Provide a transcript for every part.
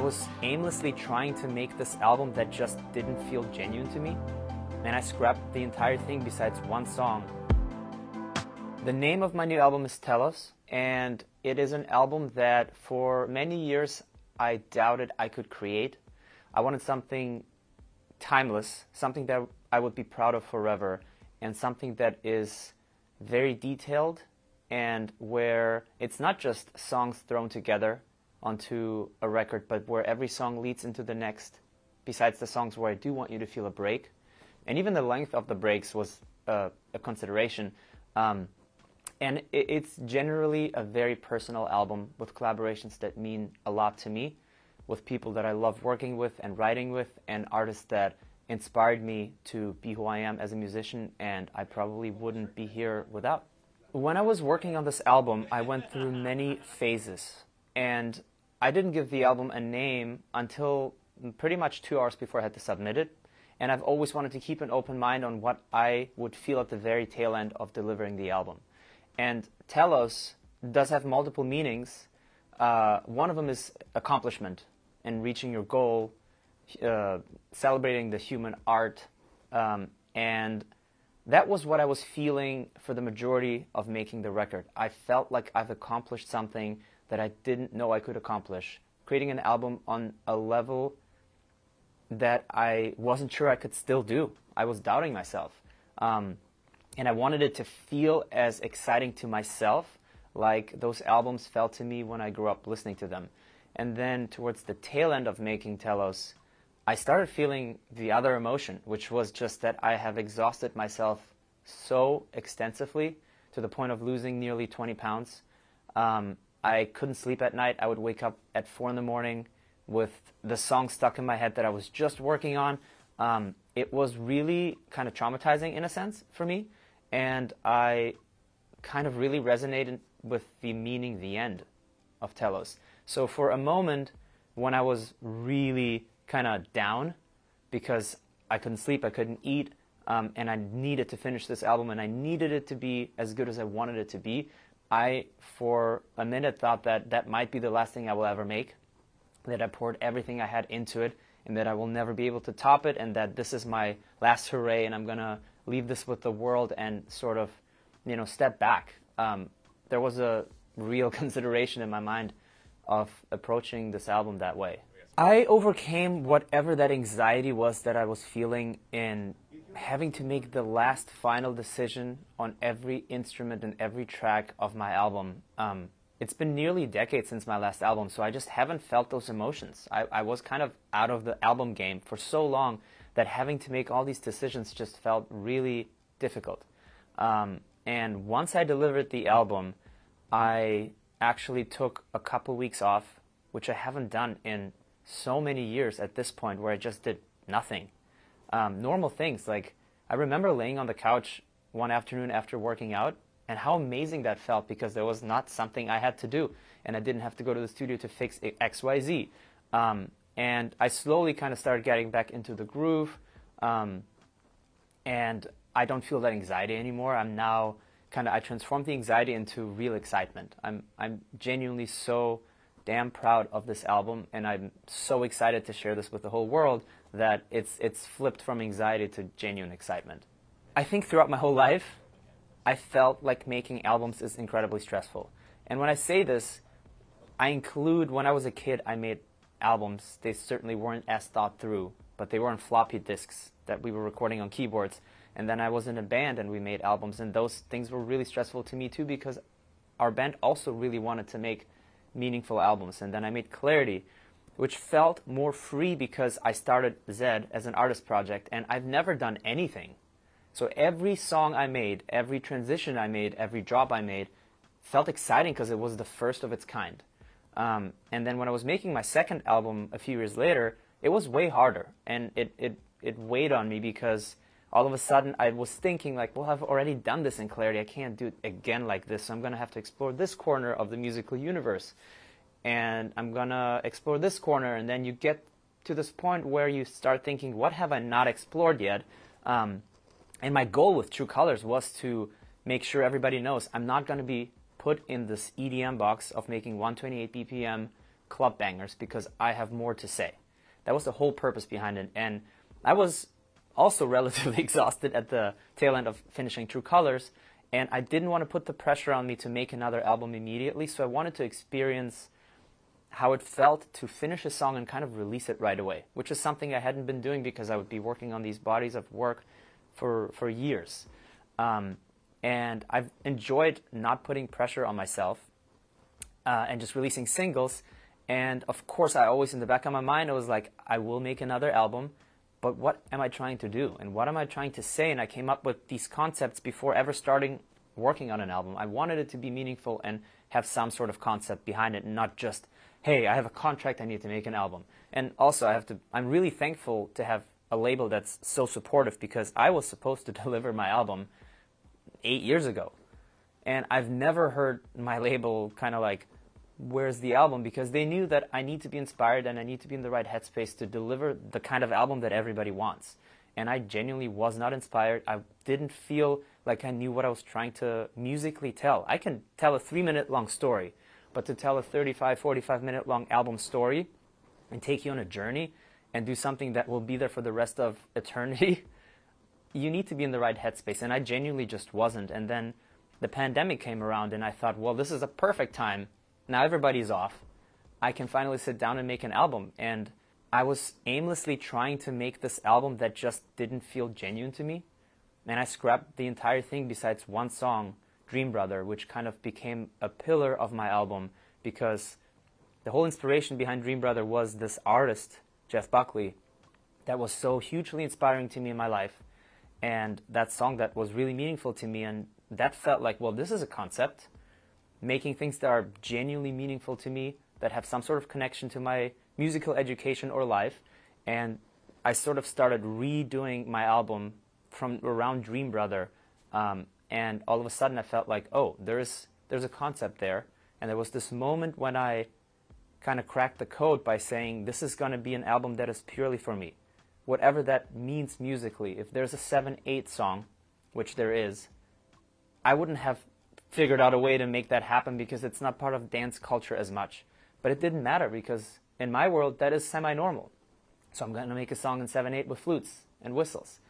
was aimlessly trying to make this album that just didn't feel genuine to me, and I scrapped the entire thing besides one song. The name of my new album is Telos, and it is an album that for many years I doubted I could create. I wanted something timeless, something that I would be proud of forever, and something that is very detailed and where it's not just songs thrown together onto a record, but where every song leads into the next, besides the songs where I do want you to feel a break. And even the length of the breaks was a consideration. And it's generally a very personal album with collaborations that mean a lot to me, with people that I love working with and writing with, and artists that inspired me to be who I am as a musician, and I probably wouldn't be here without. When I was working on this album, I went through many phases, and I didn't give the album a name until pretty much 2 hours before I had to submit it. And I've always wanted to keep an open mind on what I would feel at the very tail end of delivering the album. And Telos does have multiple meanings. One of them is accomplishment and reaching your goal, celebrating the human art. And that was what I was feeling for the majority of making the record. I felt like I've accomplished something that I didn't know I could accomplish, creating an album on a level that I wasn't sure I could still do. I was doubting myself. And I wanted it to feel as exciting to myself like those albums felt to me when I grew up listening to them. And then towards the tail end of making Telos, I started feeling the other emotion, which was just that I have exhausted myself so extensively to the point of losing nearly 20 pounds. I couldn't sleep at night. I would wake up at 4 in the morning with the song stuck in my head that I was just working on. It was really kind of traumatizing in a sense for me, and I kind of really resonated with the meaning, the end of Telos. So for a moment, when I was really kind of down because I couldn't sleep, I couldn't eat, and I needed to finish this album, and I needed it to be as good as I wanted it to be, I, for a minute, thought that that might be the last thing I will ever make, that I poured everything I had into it, and that I will never be able to top it, and that this is my last hooray, and I'm going to leave this with the world and sort of, you know, step back. There was a real consideration in my mind of approaching this album that way. I overcame whatever that anxiety was that I was feeling in having to make the last final decision on every instrument and every track of my album. It's been nearly a decade since my last album, so I just haven't felt those emotions. I was kind of out of the album game for so long that having to make all these decisions just felt really difficult. And once I delivered the album, I actually took a couple weeks off, which I haven't done in so many years at this point, where I just did nothing. Normal things, like I remember laying on the couch one afternoon after working out, and how amazing that felt, because there was not something I had to do, and I didn't have to go to the studio to fix XYZ. And I slowly kind of started getting back into the groove, and I don't feel that anxiety anymore. I'm now I transformed the anxiety into real excitement. I'm genuinely so damn proud of this album, and I'm so excited to share this with the whole world that it's flipped from anxiety to genuine excitement. I think throughout my whole life, I felt like making albums is incredibly stressful. And when I say this, I include when I was a kid, I made albums. They certainly weren't as thought through, but they were on floppy disks that we were recording on keyboards. And then I was in a band and we made albums, and those things were really stressful to me too, because our band also really wanted to make meaningful albums. And then I made Clarity, which felt more free because I started Zedd as an artist project, and I've never done anything. So every song I made, every transition I made, every drop I made felt exciting because it was the first of its kind. And then when I was making my second album a few years later, it was way harder, and it weighed on me, because all of a sudden I was thinking like, well, I've already done this in Clarity. I can't do it again like this. So I'm going to have to explore this corner of the musical universe. And I'm going to explore this corner. And then you get to this point where you start thinking, what have I not explored yet? And my goal with True Colors was to make sure everybody knows I'm not going to be put in this EDM box of making 128 BPM club bangers because I have more to say. That was the whole purpose behind it. And I was also relatively exhausted at the tail end of finishing True Colors, and I didn't want to put the pressure on me to make another album immediately, so I wanted to experience how it felt to finish a song and kind of release it right away, which is something I hadn't been doing because I would be working on these bodies of work for years. And I've enjoyed not putting pressure on myself and just releasing singles. And of course, I always, in the back of my mind, I was like, I will make another album, but what am I trying to do? And what am I trying to say? And I came up with these concepts before ever starting working on an album. I wanted it to be meaningful and have some sort of concept behind it, and not just, hey, I have a contract, I need to make an album. And also, I'm really thankful to have a label that's so supportive, because I was supposed to deliver my album 8 years ago. And I've never heard my label kind of like, where's the album? Because they knew that I need to be inspired and I need to be in the right headspace to deliver the kind of album that everybody wants. And I genuinely was not inspired. I didn't feel like I knew what I was trying to musically tell. I can tell a 3-minute long story, but to tell a 35, 45-minute long album story and take you on a journey and do something that will be there for the rest of eternity, you need to be in the right headspace. And I genuinely just wasn't. And then the pandemic came around and I thought, well, this is a perfect time. Now everybody's off. I can finally sit down and make an album. And I was aimlessly trying to make this album that just didn't feel genuine to me. And I scrapped the entire thing besides one song, Dream Brother, which kind of became a pillar of my album, because the whole inspiration behind Dream Brother was this artist, Jeff Buckley, that was so hugely inspiring to me in my life. And that song that was really meaningful to me, and that felt like, well, this is a concept. Making things that are genuinely meaningful to me, that have some sort of connection to my musical education or life. And I sort of started redoing my album from around Dream Brother. And all of a sudden I felt like, oh, there's a concept there. And there was this moment when I kind of cracked the code by saying, this is going to be an album that is purely for me. Whatever that means musically. If there's a 7/8 song, which there is, I wouldn't have figured out a way to make that happen because it's not part of dance culture as much. But it didn't matter, because in my world that is semi-normal. So I'm going to make a song in 7/8 with flutes and whistles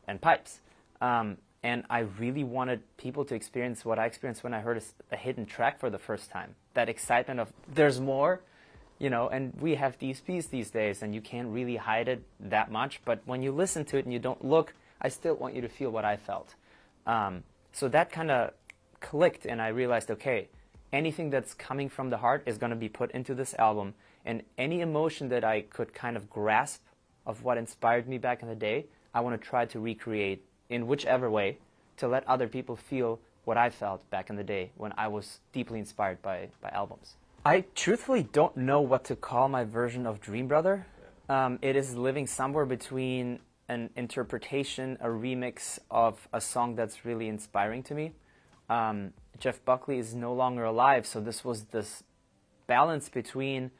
and pipes. And I really wanted people to experience what I experienced when I heard a hidden track for the first time. That excitement of, there's more, you know, and we have DSPs these days and you can't really hide it that much. But when you listen to it and you don't look, I still want you to feel what I felt. So that kind of clicked, and I realized, okay, anything that's coming from the heart is going to be put into this album, and any emotion that I could kind of grasp of what inspired me back in the day, I want to try to recreate in whichever way to let other people feel what I felt back in the day when I was deeply inspired by albums. I truthfully don't know what to call my version of Dream Brother. It is living somewhere between an interpretation, a remix of a song that's really inspiring to me. Jeff Buckley is no longer alive, so this was this balance between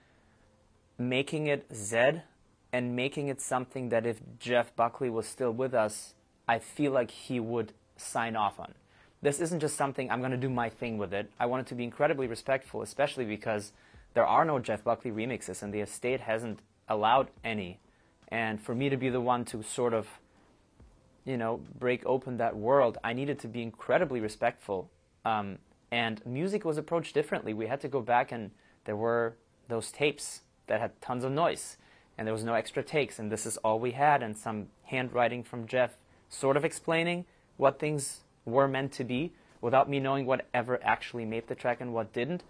making it Zedd and making it something that if Jeff Buckley was still with us, I feel like he would sign off on. This isn't just something I'm going to do my thing with it. I want it to be incredibly respectful, especially because there are no Jeff Buckley remixes and the estate hasn't allowed any. And for me to be the one to sort of, you know, break open that world, I needed to be incredibly respectful. And music was approached differently. We had to go back, and there were those tapes that had tons of noise, and there was no extra takes, and this is all we had, and some handwriting from Jeff sort of explaining what things were meant to be without me knowing what ever actually made the track and what didn't.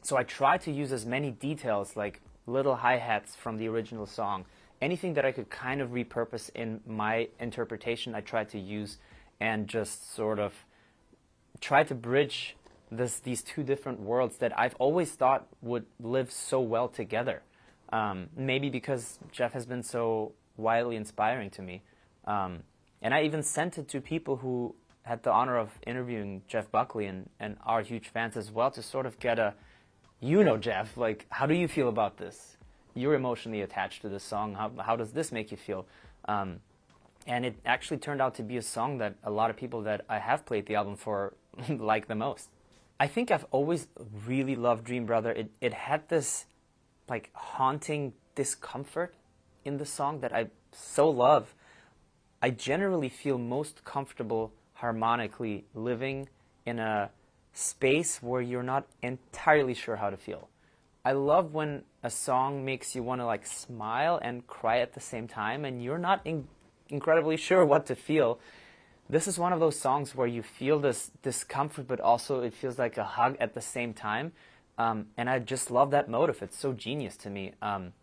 So I tried to use as many details, like little hi-hats from the original song. Anything that I could kind of repurpose in my interpretation, I tried to use, and just sort of try to bridge these two different worlds that I've always thought would live so well together. Maybe because Jeff has been so wildly inspiring to me. And I even sent it to people who had the honor of interviewing Jeff Buckley and are huge fans as well, to sort of get a, you know, Jeff, like, how do you feel about this? You're emotionally attached to this song. How does this make you feel? And it actually turned out to be a song that a lot of people that I have played the album for like the most. I think I've always really loved Dream Brother. It had this like haunting discomfort in the song that I so love. I generally feel most comfortable harmonically living in a space where you're not entirely sure how to feel. I love when a song makes you want to like smile and cry at the same time and you're not incredibly sure what to feel. This is one of those songs where you feel this discomfort, but also it feels like a hug at the same time. And I just love that motive. It's so genius to me. And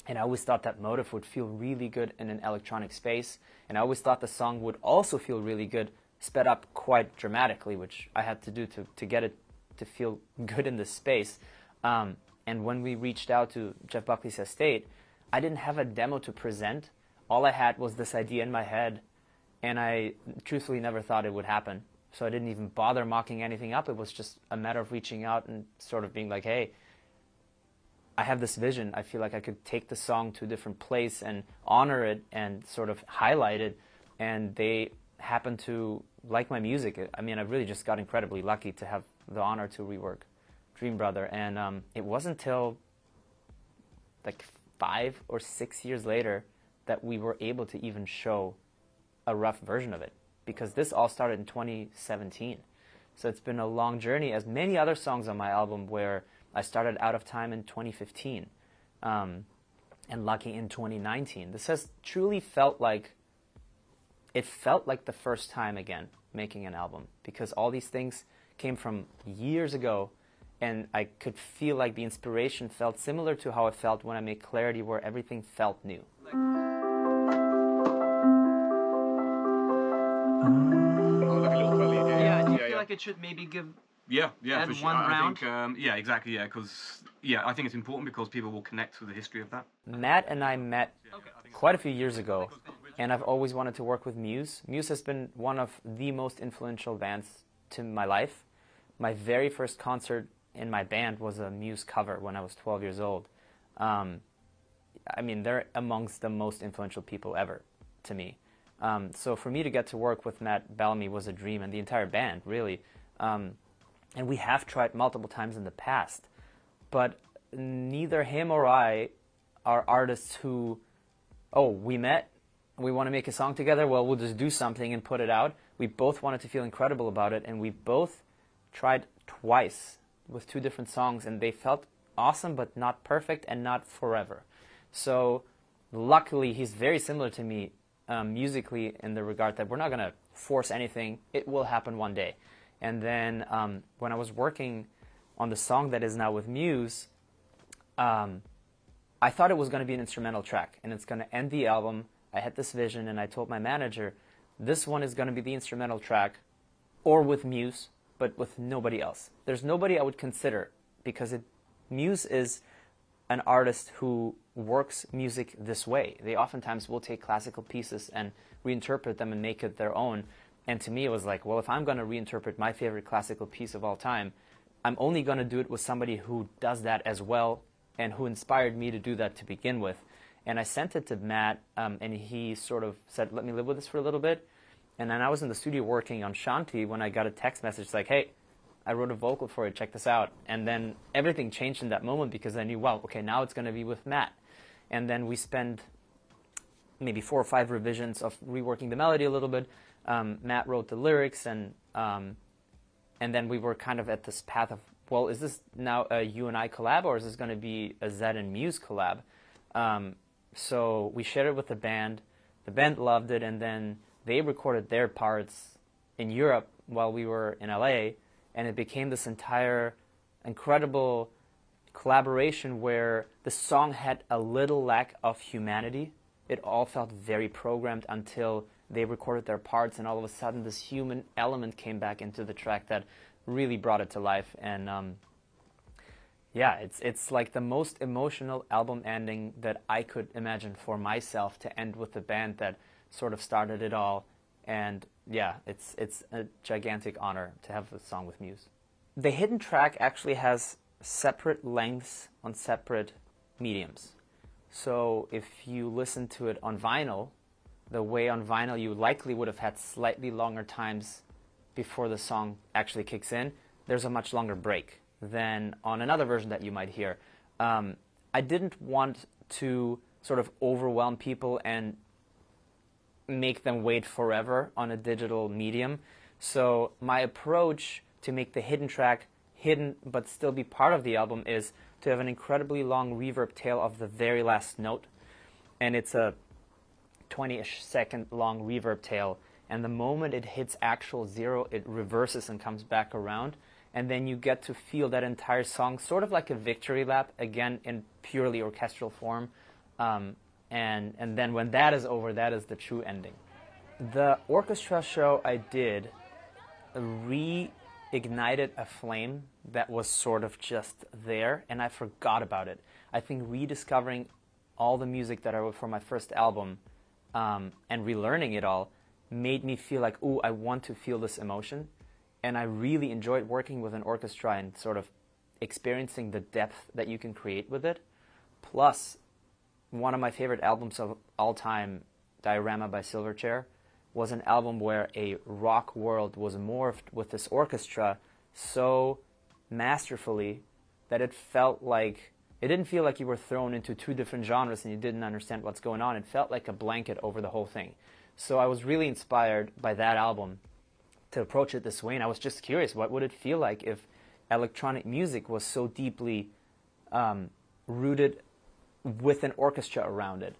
I always thought that motive would feel really good in an electronic space. And I always thought the song would also feel really good, sped up quite dramatically, which I had to do to get it to feel good in this space. And when we reached out to Jeff Buckley's estate, I didn't have a demo to present. All I had was this idea in my head, and I truthfully never thought it would happen. So I didn't even bother mocking anything up. It was just a matter of reaching out and sort of being like, hey, I have this vision. I feel like I could take the song to a different place and honor it and sort of highlight it. And they happen to like my music. I mean, I really just got incredibly lucky to have the honor to rework Dream Brother. And it wasn't until like 5 or 6 years later that we were able to even show a rough version of it, because this all started in 2017. So it's been a long journey, as many other songs on my album, where I started Out of Time in 2015 and Lucky in 2019. This has truly felt like the first time again making an album, because all these things came from years ago, and I could feel like the inspiration felt similar to how I felt when I made Clarity, where everything felt new. Yeah, do you feel like it should maybe give for sure. one round? I think, yeah, exactly, yeah, because, I think it's important because people will connect with the history of that. Matt and I met quite a few years ago, and I've always wanted to work with Muse. Muse has been one of the most influential bands to my life. My very first concert in my band was a Muse cover when I was 12 years old. I mean, they're amongst the most influential people ever to me. So for me to get to work with Matt Bellamy was a dream, and the entire band, really. And we have tried multiple times in the past, but neither him or I are artists who, oh, we met, we want to make a song together, well, we'll just do something and put it out. We both wanted to feel incredible about it, and we both tried twice with 2 different songs, and they felt awesome, but not perfect and not forever. So luckily, he's very similar to me musically, in the regard that we're not going to force anything. It will happen one day. And then when I was working on the song that is now with Muse, I thought it was going to be an instrumental track, and it's going to end the album. I had this vision, and I told my manager, this one is going to be the instrumental track, or with Muse, but with nobody else. There's nobody I would consider, because Muse is an artist who works music this way. They oftentimes will take classical pieces and reinterpret them and make it their own. And to me, it was like, well, if I'm going to reinterpret my favorite classical piece of all time, I'm only going to do it with somebody who does that as well and who inspired me to do that to begin with. And I sent it to Matt, and he sort of said, let me live with this for a little bit. And then I was in the studio working on Shanti when I got a text message like, hey, I wrote a vocal for it, check this out. And then everything changed in that moment, because I knew, well, okay, now it's going to be with Matt. And then we spent maybe 4 or 5 revisions of reworking the melody a little bit. Matt wrote the lyrics, and then we were kind of at this path of, well, is this now a you and I collab, or is this going to be a Zedd and Muse collab? So we shared it with the band. The band loved it, and then they recorded their parts in Europe while we were in LA, and it became this entire incredible collaboration where the song had a little lack of humanity. It all felt very programmed until they recorded their parts, and all of a sudden this human element came back into the track that really brought it to life. And yeah, it's like the most emotional album ending that I could imagine for myself, to end with the band that sort of started it all. And yeah, it's a gigantic honor to have a song with Muse. The hidden track actually has separate lengths on separate mediums. So if you listen to it on vinyl, the way on vinyl you likely would have had slightly longer times before the song actually kicks in, there's a much longer break than on another version that you might hear. I didn't want to sort of overwhelm people and make them wait forever on a digital medium. So my approach to make the hidden track hidden but still be part of the album is to have an incredibly long reverb tail of the very last note. And it's a 20-ish second long reverb tail. And the moment it hits actual zero, it reverses and comes back around. And then you get to feel that entire song sort of like a victory lap, again in purely orchestral form. And then when that is over, that is the true ending. The orchestra show I did reignited a flame that was sort of just there, and I forgot about it. I think rediscovering all the music that I wrote for my first album and relearning it all made me feel like, ooh, I want to feel this emotion. And I really enjoyed working with an orchestra and sort of experiencing the depth that you can create with it. Plus, one of my favorite albums of all time, Diorama by Silverchair, was an album where a rock world was morphed with this orchestra so masterfully that it didn't feel like you were thrown into two different genres and you didn't understand what's going on. It felt like a blanket over the whole thing. So I was really inspired by that album to approach it this way, and I was just curious, what would it feel like if electronic music was so deeply rooted with an orchestra around it?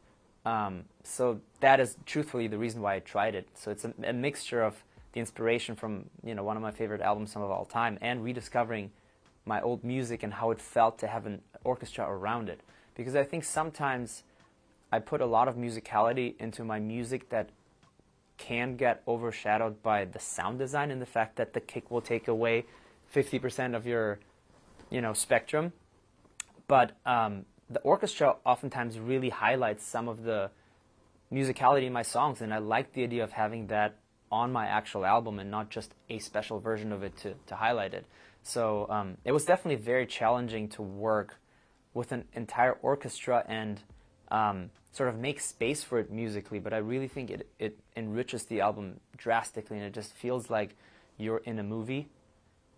So that is truthfully the reason why I tried it. So it's a mixture of the inspiration from one of my favorite albums of all time and rediscovering my old music and how it felt to have an orchestra around it. Because I think sometimes I put a lot of musicality into my music that can get overshadowed by the sound design and the fact that the kick will take away 50% of your spectrum. But the orchestra oftentimes really highlights some of the musicality in my songs, and I like the idea of having that on my actual album and not just a special version of it to highlight it. So it was definitely very challenging to work with an entire orchestra and sort of make space for it musically, but I really think it enriches the album drastically, and it just feels like you're in a movie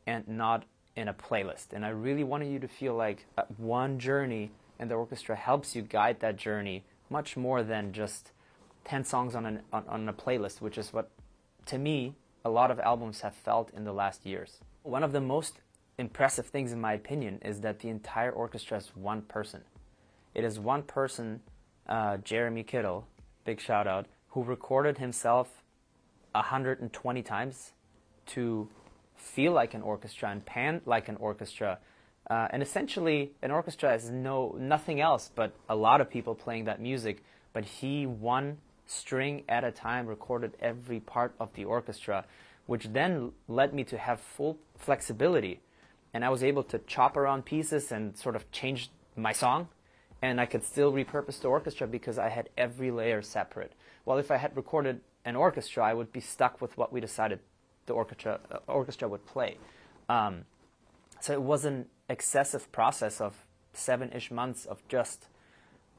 and not in a playlist. And I really wanted you to feel like one journey, and the orchestra helps you guide that journey much more than just 10 songs on a playlist, which is what, to me, a lot of albums have felt in the last years. One of the most impressive things, in my opinion, is that the entire orchestra is one person. It is one person, Jeremy Kittle, big shout out, who recorded himself 120 times to feel like an orchestra and pan like an orchestra. And essentially, an orchestra is nothing else but a lot of people playing that music, but he, one string at a time, recorded every part of the orchestra, which then led me to have full flexibility. And I was able to chop around pieces and sort of change my song, and I could still repurpose the orchestra because I had every layer separate. Well, if I had recorded an orchestra, I would be stuck with what we decided the orchestra would play. So it was an excessive process of 7-ish months of just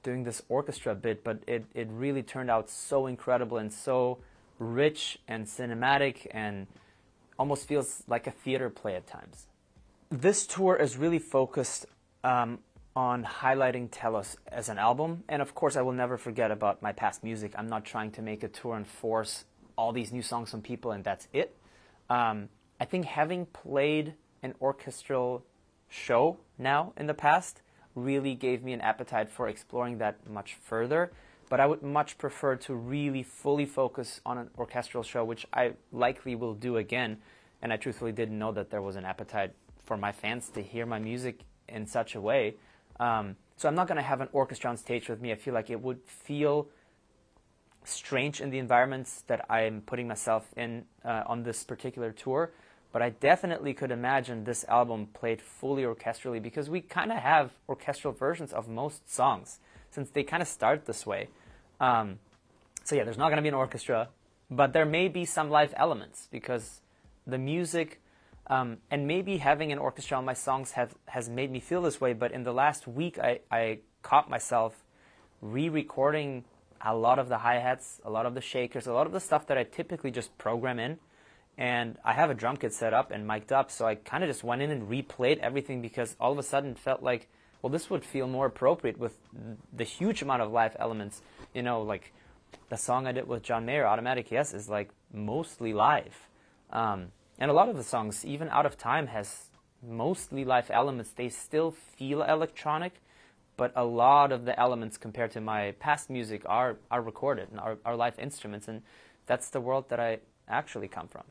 doing this orchestra bit, but it really turned out so incredible and so rich and cinematic and almost feels like a theater play at times. This tour is really focused on highlighting Telos as an album, and of course I will never forget about my past music. I'm not trying to make a tour and force all these new songs on people and that's it. I think having played an orchestral show now in the past really gave me an appetite for exploring that much further, but I would much prefer to really fully focus on an orchestral show, which I likely will do again, and I truthfully didn't know that there was an appetite for my fans to hear my music in such a way. So I'm not going to have an orchestra on stage with me. I feel like it would feel strange in the environments that I'm putting myself in on this particular tour, but I definitely could imagine this album played fully orchestrally, because we kind of have orchestral versions of most songs since they kind of start this way. So yeah, there's not going to be an orchestra, but there may be some live elements because the music and maybe having an orchestra on my songs has made me feel this way, but in the last week I caught myself re-recording a lot of the hi-hats, a lot of the shakers, a lot of the stuff that I typically just program in, And I have a drum kit set up and mic'd up, so I kind of just went in and replayed everything because all of a sudden it felt like, well, this would feel more appropriate with the huge amount of live elements. You know, like the song I did with John Mayer, Automatic Yes, is like mostly live. And a lot of the songs, even Out of Time, has mostly live elements. They still feel electronic, but a lot of the elements compared to my past music are recorded and are live instruments, and that's the world that I actually come from.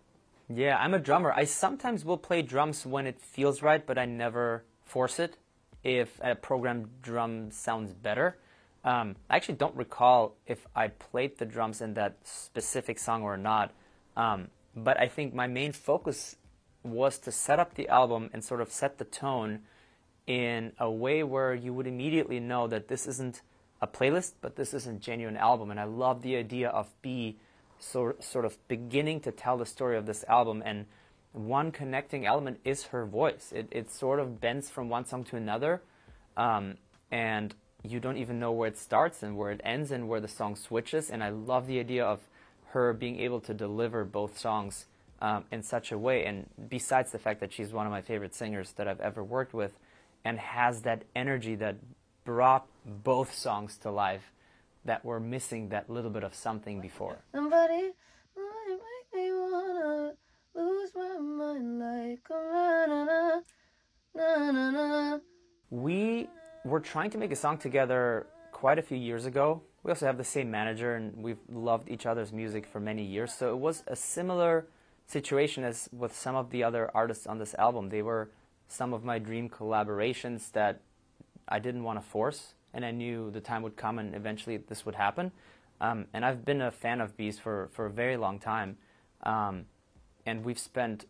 Yeah, I'm a drummer. I sometimes will play drums when it feels right, but I never force it if a programmed drum sounds better. I actually don't recall if I played the drums in that specific song or not, but I think my main focus was to set up the album and sort of set the tone in a way where you would immediately know that this isn't a playlist, but this is a genuine album. And I love the idea of B sort of beginning to tell the story of this album, and one connecting element is her voice. It sort of bends from one song to another, and you don't even know where it starts and where it ends and where the song switches. And I love the idea of her being able to deliver both songs in such a way. And besides the fact that she's one of my favorite singers that I've ever worked with, and has that energy that brought both songs to life, that were missing that little bit of something before. Somebody might make me wanna lose my mind like a na-na-na. We were trying to make a song together quite a few years ago. We also have the same manager, and we've loved each other's music for many years. So it was a similar situation as with some of the other artists on this album. They were some of my dream collaborations that I didn't want to force, and I knew the time would come and eventually this would happen. And I've been a fan of Bees for a very long time. And we've spent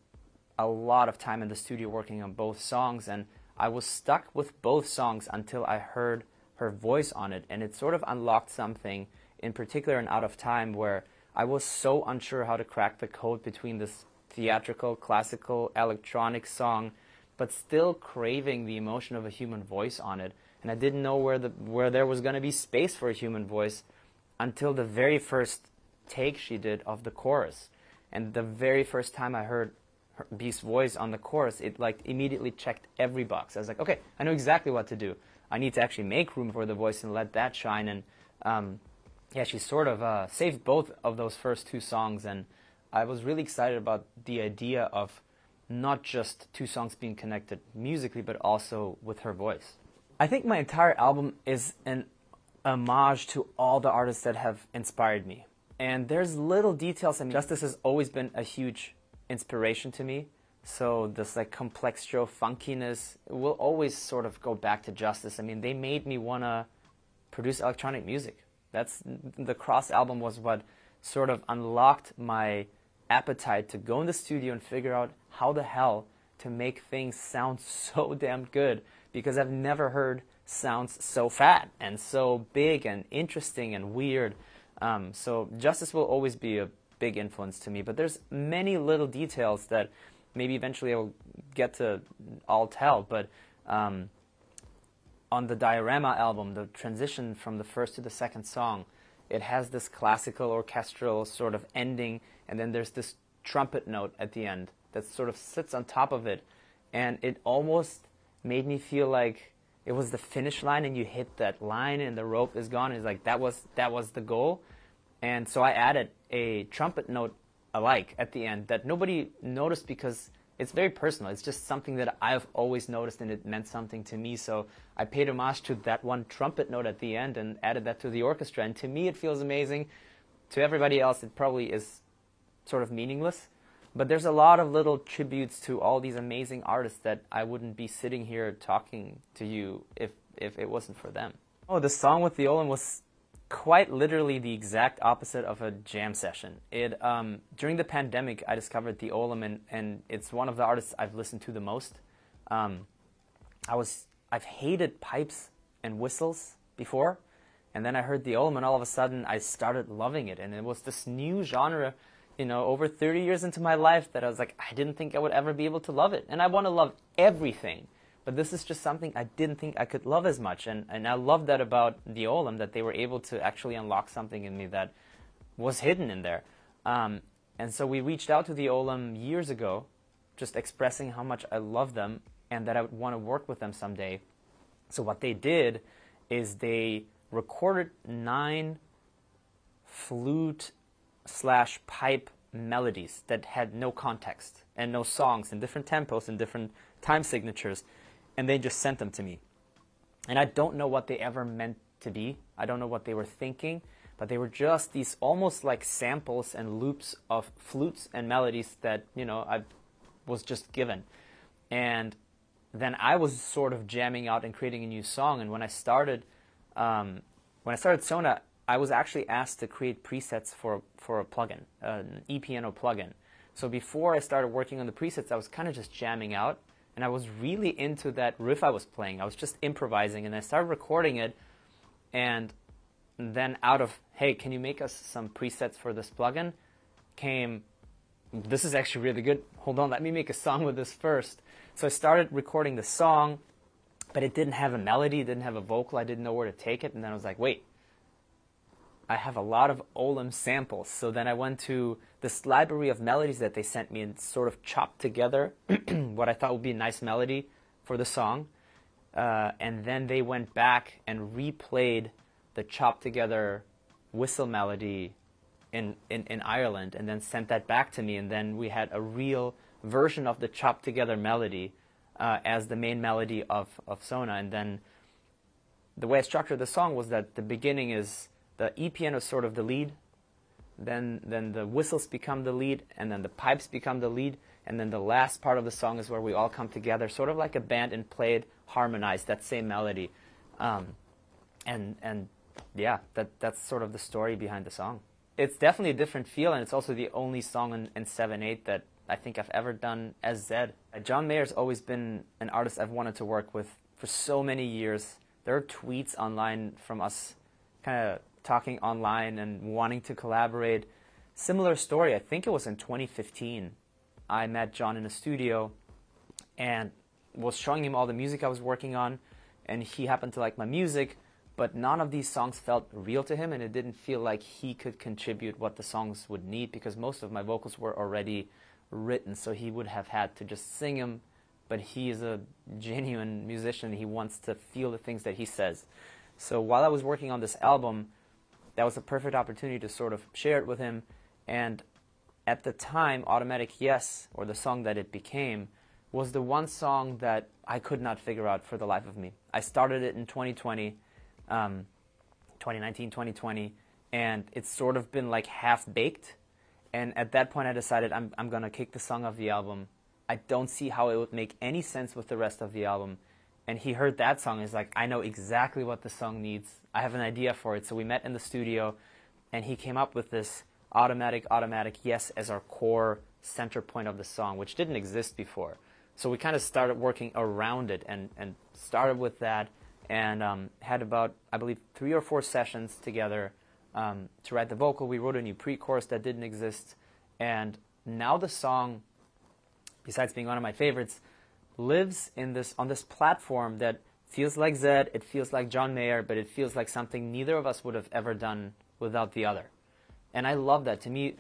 a lot of time in the studio working on both songs, and I was stuck with both songs until I heard her voice on it, and it sort of unlocked something, in particular in Out of Time, where I was so unsure how to crack the code between this theatrical, classical, electronic song, but still craving the emotion of a human voice on it. And I didn't know where there was going to be space for a human voice until the very first take she did of the chorus. And the very first time I heard Beast's voice on the chorus, it like immediately checked every box. I was like, okay, I know exactly what to do. I need to actually make room for the voice and let that shine. And yeah, she sort of saved both of those first two songs. And I was really excited about the idea of not just two songs being connected musically, but also with her voice. I think my entire album is an homage to all the artists that have inspired me. And there's little details. I mean, Justice has always been a huge inspiration to me. So this like complextro funkiness will always sort of go back to Justice. I mean, they made me want to produce electronic music. The Cross album was what sort of unlocked my appetite to go in the studio and figure out how the hell to make things sound so damn good, because I've never heard sounds so fat and so big and interesting and weird. So Justice will always be a big influence to me, but there's many little details that maybe eventually I'll get to all tell. But on the Diorama album, the transition from the first to the second song, it has this classical orchestral sort of ending, and then there's this trumpet note at the end that sort of sits on top of it, and it almost made me feel like it was the finish line, and you hit that line and the rope is gone. It's like that was the goal. And so I added a trumpet note alike at the end that nobody noticed because it's very personal. It's just something that I've always noticed, and it meant something to me. So I paid homage to that one trumpet note at the end and added that to the orchestra. And to me, it feels amazing. To everybody else, it probably is sort of meaningless. But there's a lot of little tributes to all these amazing artists that I wouldn't be sitting here talking to you if it wasn't for them. Oh, the song with the Olin was quite literally the exact opposite of a jam session. During the pandemic, I discovered the Olim, and it's one of the artists I've listened to the most. I've hated pipes and whistles before, and then I heard the Olim, and all of a sudden I started loving it. And it was this new genre, you know, over 30 years into my life that I was like, I didn't think I would ever be able to love it. And I want to love everything. But this is just something I didn't think I could love as much. And I love that about the Olim, that they were able to actually unlock something in me that was hidden in there. And so we reached out to the Olam years ago, just expressing how much I love them and that I would want to work with them someday. So what they did is they recorded 9 flute/pipe melodies that had no context and no songs and different tempos and different time signatures, and they just sent them to me. And I don't know what they ever meant to be. I don't know what they were thinking, but they were just these almost like samples and loops of flutes and melodies that, you know, I was just given. And then I was sort of jamming out and creating a new song. And when I started Sona, I was actually asked to create presets for a plugin, an e-piano plugin. So before I started working on the presets, I was kind of just jamming out, and I was really into that riff I was playing. I was just improvising, and I started recording it, and then out of, hey, can you make us some presets for this plugin, came, this is actually really good. Hold on, let me make a song with this first. So I started recording the song, but it didn't have a melody, it didn't have a vocal, I didn't know where to take it, and then I was like, wait, I have a lot of Olam samples. So then I went to this library of melodies that they sent me and sort of chopped together what I thought would be a nice melody for the song. And then they went back and replayed the chopped together whistle melody in Ireland and then sent that back to me. And then we had a real version of the chopped together melody as the main melody of Sona. And then the way I structured the song was that the beginning is the e-piano is sort of the lead, then the whistles become the lead, and then the pipes become the lead, and then the last part of the song is where we all come together, sort of like a band, and played, harmonized that same melody. And yeah, that's sort of the story behind the song. It's definitely a different feel, and it's also the only song in 7/8 that I think I've ever done as Zedd. John Mayer's always been an artist I've wanted to work with for so many years. There are tweets online from us kind of talking online and wanting to collaborate. Similar story, I think it was in 2015. I met John in a studio and was showing him all the music I was working on, and he happened to like my music, but none of these songs felt real to him, and it didn't feel like he could contribute what the songs would need, because most of my vocals were already written, so he would have had to just sing them, but he is a genuine musician. He wants to feel the things that he says. So while I was working on this album, that was a perfect opportunity to sort of share it with him. And at the time, Automatic Yes, or the song that it became, was the one song that I could not figure out for the life of me. I started it in 2020, 2019, 2020, and it's sort of been like half-baked. And at that point, I decided I'm going to kick the song off the album. I don't see how it would make any sense with the rest of the album. And he heard that song and he's like, I know exactly what the song needs. I have an idea for it. So we met in the studio, and he came up with this automatic yes as our core center point of the song, which didn't exist before. So we kind of started working around it and started with that, and had about, I believe, 3 or 4 sessions together to write the vocal. We wrote a new pre-chorus that didn't exist. And now the song, besides being one of my favorites, lives in on this platform that feels like Zedd, it feels like John Mayer, but it feels like something neither of us would have ever done without the other. And I love that. To me,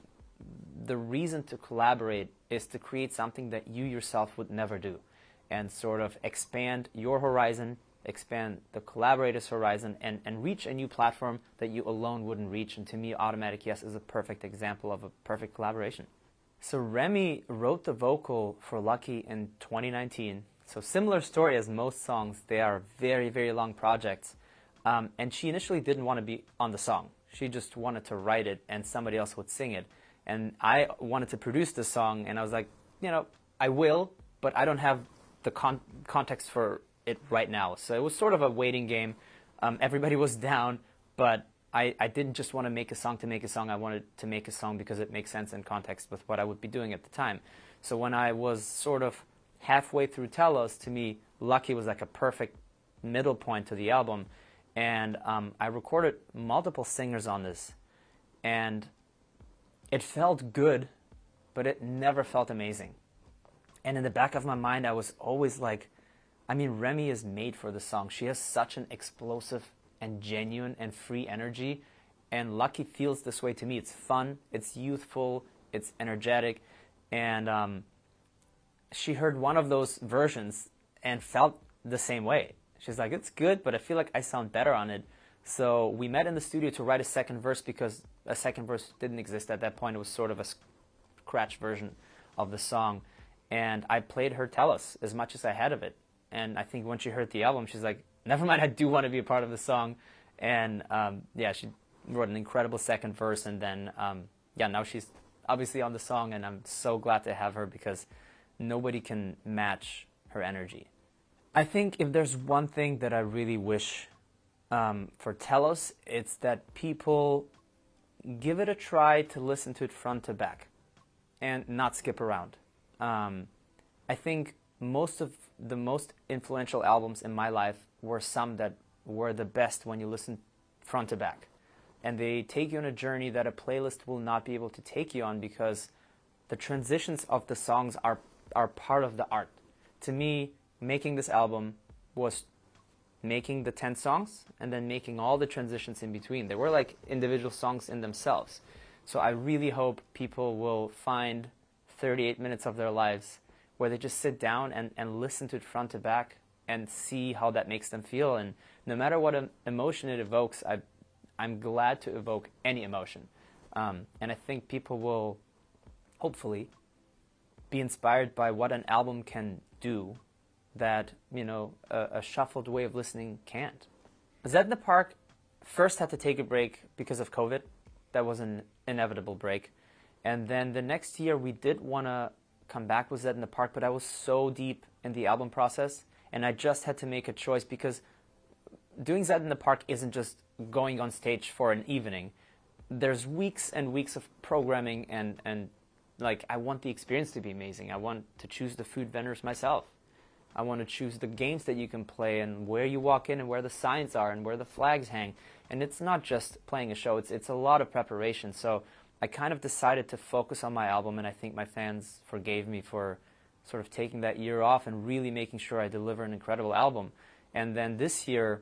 the reason to collaborate is to create something that you yourself would never do, and sort of expand your horizon, expand the collaborators' horizon, and reach a new platform that you alone wouldn't reach. And to me, Automatic Yes is a perfect example of a perfect collaboration. So Remi wrote the vocal for Lucky in 2019. So similar story as most songs. They are very, very long projects. And she initially didn't want to be on the song. She just wanted to write it and somebody else would sing it. And I wanted to produce the song, and I was like, you know, I will, but I don't have the context for it right now. So it was sort of a waiting game. Everybody was down, but I didn't just want to make a song to make a song. I wanted to make a song because it makes sense in context with what I would be doing at the time. So when I was sort of halfway through Telos, to me, Lucky was like a perfect middle point to the album. And I recorded multiple singers on this. And it felt good, but it never felt amazing. And in the back of my mind, I was always like, I mean, Remi is made for the song. She has such an explosive and genuine and free energy, and Lucky feels this way to me. It's fun, it's youthful, it's energetic, and she heard one of those versions and felt the same way. She's like, it's good, but I feel like I sound better on it. So we met in the studio to write a second verse, because a second verse didn't exist at that point. It was sort of a scratch version of the song. And I played her Telos as much as I had of it. And I think when she heard the album, she's like, never mind, I do want to be a part of the song. And yeah, she wrote an incredible second verse. And then, yeah, now she's obviously on the song, and I'm so glad to have her, because nobody can match her energy. I think if there's one thing that I really wish for Telos, it's that people give it a try to listen to it front to back and not skip around. I think most of the most influential albums in my life were some that were the best when you listen front to back. And they take you on a journey that a playlist will not be able to take you on, because the transitions of the songs are part of the art. To me, making this album was making the 10 songs and then making all the transitions in between. They were like individual songs in themselves. So I really hope people will find 38 minutes of their lives where they just sit down and listen to it front to back and see how that makes them feel. And no matter what emotion it evokes, I'm glad to evoke any emotion. And I think people will hopefully be inspired by what an album can do that, you know, a shuffled way of listening can't. Zedd in the Park first had to take a break because of COVID. That was an inevitable break. And then the next year we did want to come back with Zedd in the Park, but I was so deep in the album process, and I just had to make a choice, because doing Zedd in the Park isn't just going on stage for an evening. There's weeks and weeks of programming, and like, I want the experience to be amazing. I want to choose the food vendors myself. I want to choose the games that you can play, and where you walk in, and where the signs are, and where the flags hang. And it's not just playing a show, it's a lot of preparation. So I kind of decided to focus on my album, and I think my fans forgave me for sort of taking that year off and really making sure I deliver an incredible album. And then this year,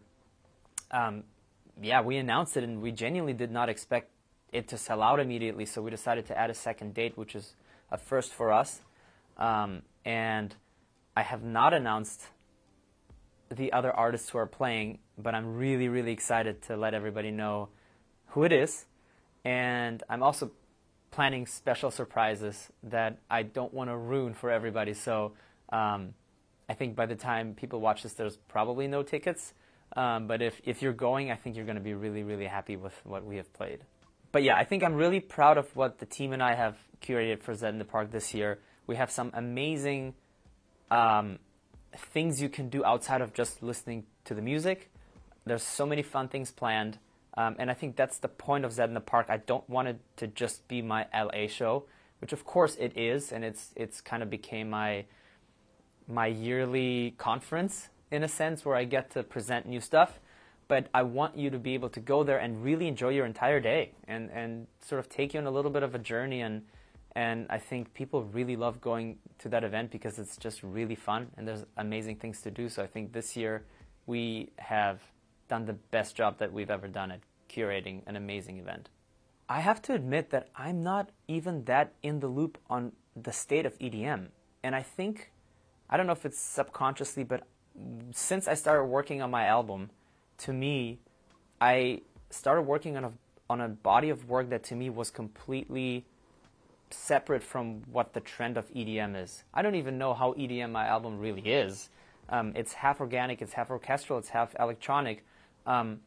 yeah, we announced it, and we genuinely did not expect it to sell out immediately, so we decided to add a second date, which is a first for us. And I have not announced the other artists who are playing, but I'm really, really excited to let everybody know who it is. And I'm also planning special surprises that I don't want to ruin for everybody. So I think by the time people watch this, there's probably no tickets. But if you're going, I think you're going to be really, really happy with what we have played. But yeah, I think I'm really proud of what the team and I have curated for Zedd in the Park this year. We have some amazing things you can do outside of just listening to the music. There's so many fun things planned. And I think that's the point of Zedd in the Park. I don't want it to just be my LA show, which of course it is, and it's kind of became my yearly conference in a sense, where I get to present new stuff. But I want you to be able to go there and really enjoy your entire day, and sort of take you on a little bit of a journey. And I think people really love going to that event because it's just really fun and there's amazing things to do. So I think this year we have done the best job that we've ever done at curating an amazing event. I have to admit that I'm not even that in the loop on the state of EDM. And I think, I don't know if it's subconsciously, but since I started working on my album, to me, I started working on a body of work that to me was completely separate from what the trend of EDM is. I don't even know how EDM my album really is. It's half organic, it's half orchestral, it's half electronic. And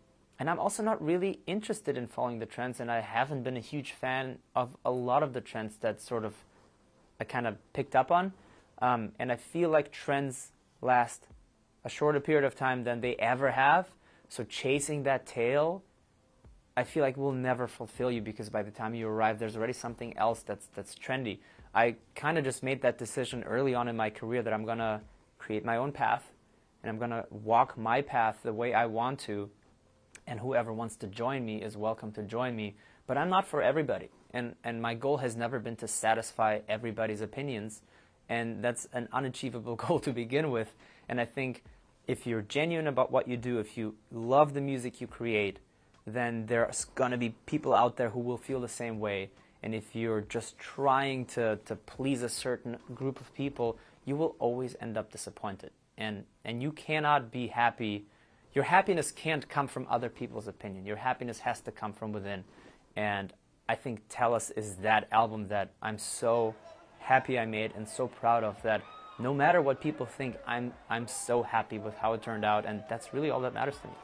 I'm also not really interested in following the trends, and I haven't been a huge fan of a lot of the trends that sort of I kind of picked up on. And I feel like trends last a shorter period of time than they ever have. So chasing that tail, I feel like will never fulfill you, because by the time you arrive, there's already something else that's trendy. I kind of just made that decision early on in my career that I'm going to create my own path, and I'm going to walk my path the way I want to, and whoever wants to join me is welcome to join me. But I'm not for everybody, and my goal has never been to satisfy everybody's opinions, and that's an unachievable goal to begin with. And I think if you're genuine about what you do, if you love the music you create, then there's going to be people out there who will feel the same way. And if you're just trying to please a certain group of people, you will always end up disappointed. And you cannot be happy. Your happiness can't come from other people's opinion. Your happiness has to come from within. And I think Telos is that album that I'm so happy I made and so proud of, that no matter what people think, I'm so happy with how it turned out, and that's really all that matters to me.